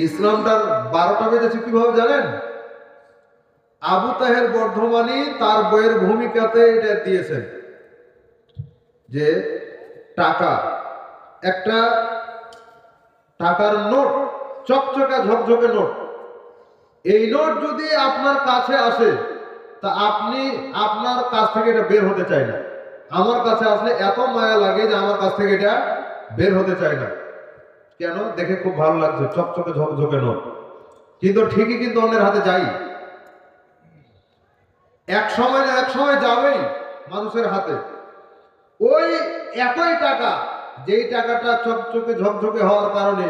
ইসলামটার 12টা বেজেছে কিভাবে জানেন? আবু তাহের বর্ধমানী তার বইয়ের ভূমিকাতে এটা দিয়েছেন যে টাকা, একটা টাকার নোট, চকচকা ঝকঝকে নোট, এই নোট যদি আপনার কাছে আসে তা আপনি আপনার কাছ থেকে এটা বের হতে চায় না। আমার কাছে আসলে এত মায়া লাগে যে আমার কাছ থেকে এটা বের হতে চায় না। কেন? দেখে খুব ভালো লাগছে, চকচকে ঝকঝকে নোট, কিন্তু ঠিকই কিন্তু অন্যের হাতে যাই, এক সময় না এক সময় যাবেই মানুষের হাতে। ওই একই টাকা, যেই টাকাটা চকচকে ঝকঝকে হওয়ার কারণে,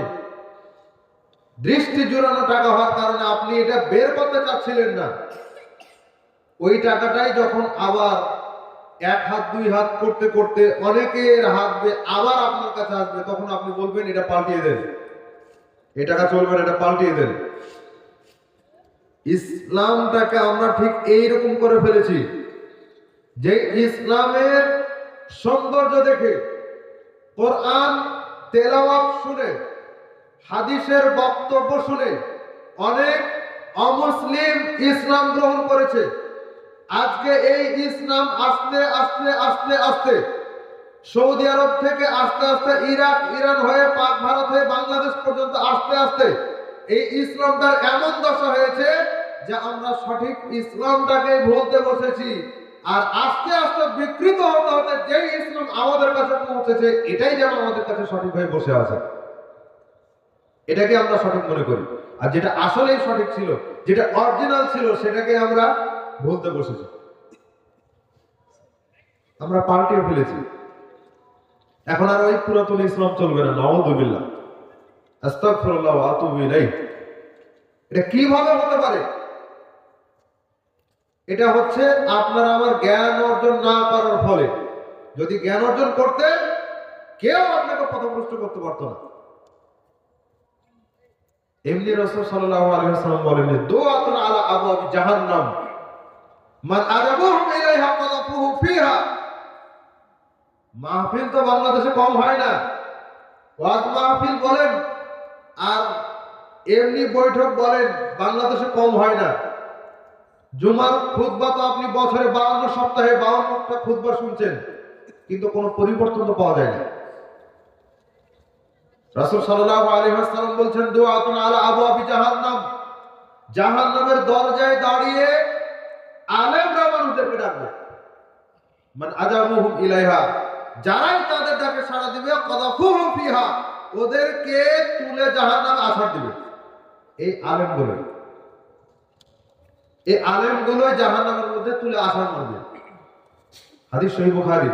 দৃষ্টি জোড়ানো টাকা হওয়ার কারণে আপনি এটা বের করতে চাচ্ছিলেন না, ওই টাকাটাই যখন আবার এক হাত দুই হাত করতে করতে অনেকের হাত আবার আপনার কাছে আসবে, তখন আপনি বলবেন এটা পাল্টিয়ে দেন, এই টাকা চলবে না, এটা পাল্টিয়ে দেন। ইসলামটাকে আমরা ঠিক এইরকম করে ফেলেছি যে ইসলামের সৌন্দর্য দেখে, কোরআন তেলাওয়াত শুনে, হাদিসের বক্তব্য শুনে অনেক অমুসলিম ইসলাম গ্রহণ করেছে। আজকে এই ইসলাম আস্তে আস্তে আস্তে আস্তে সৌদি আরব থেকে আস্তে আস্তে ইরাক, ইরান হয়ে পাক, ভারত হয়ে বাংলাদেশ পর্যন্ত আস্তে আস্তে এই ইসলামটার এমন দশা হয়েছে যে আমরা সঠিক ইসলামটাকে ভুলতে বসেছি। আর আস্তে আস্তে বিকৃত হতে হতে যে ইসলাম আমাদের কাছে পৌঁছেছে, এটাই যেন আমাদের কাছে সঠিক হয়ে বসে আছে, এটাকে আমরা সঠিক মনে করি। আর যেটা আসলেই সঠিক ছিল, যেটা অরিজিনাল ছিল, সেটাকে আমরা ভুলতে বসেছি, আমরা পাল্টিয়ে ফেলেছি। এখন আর ওই পুরাতন ইসলাম চলবে না। নাউযুবিল্লাহ, আস্তাগফিরুল্লাহ ওয়া আতুবু ইলাইহি। এটা কিভাবে হতে পারে? এটা হচ্ছে আপনার আমার জ্ঞান অর্জন না করার ফলে। যদি জ্ঞান অর্জন করতে, কেউ আপনাকে পথভ্রষ্ট করতে পারত না। এমনি রাসূল সাল্লাল্লাহু আলাইহি ওয়াসাল্লাম বলেন, দুআতুন আলা আবওয়াবি জাহান্নাম মান আরাবুহুম ইলাইহা কাযাফুহু ফিহা। মাহফিল তো বাংলাদেশে কম হয় না, ওয়াজ মাহফিল বলেন আর এমনি বৈঠক বলেন, বাংলাদেশে কম হয় না। জুমার খুতবা তো আপনি বছরে 52 সপ্তাহে 52টা খুতবা শুনছেন, কিন্তু কোনো পরিবর্তন তো পাওয়া যায় না। রাসূল সাল্লাল্লাহু আলাইহি ওয়াসাল্লাম বলছেন, দুআতুন আলা আবওয়াবি জাহান্নাম, জাহান্নামের দরজায় দাঁড়িয়ে আলেমরা মানুষদেরকে ডাকবে, মান আজাবুহুম ইলাইহা, যারাই তাদের ডাকে সাড়া দিবে, কাযাফুহুম ফিহা, ওদেরকে তুলে জাহান্নামে আছাড় দিবে। এই আলেমগুলো জাহান্নামের মধ্যে তুলে আছাড় মারবে। হাদিস সহিহ বুখারী।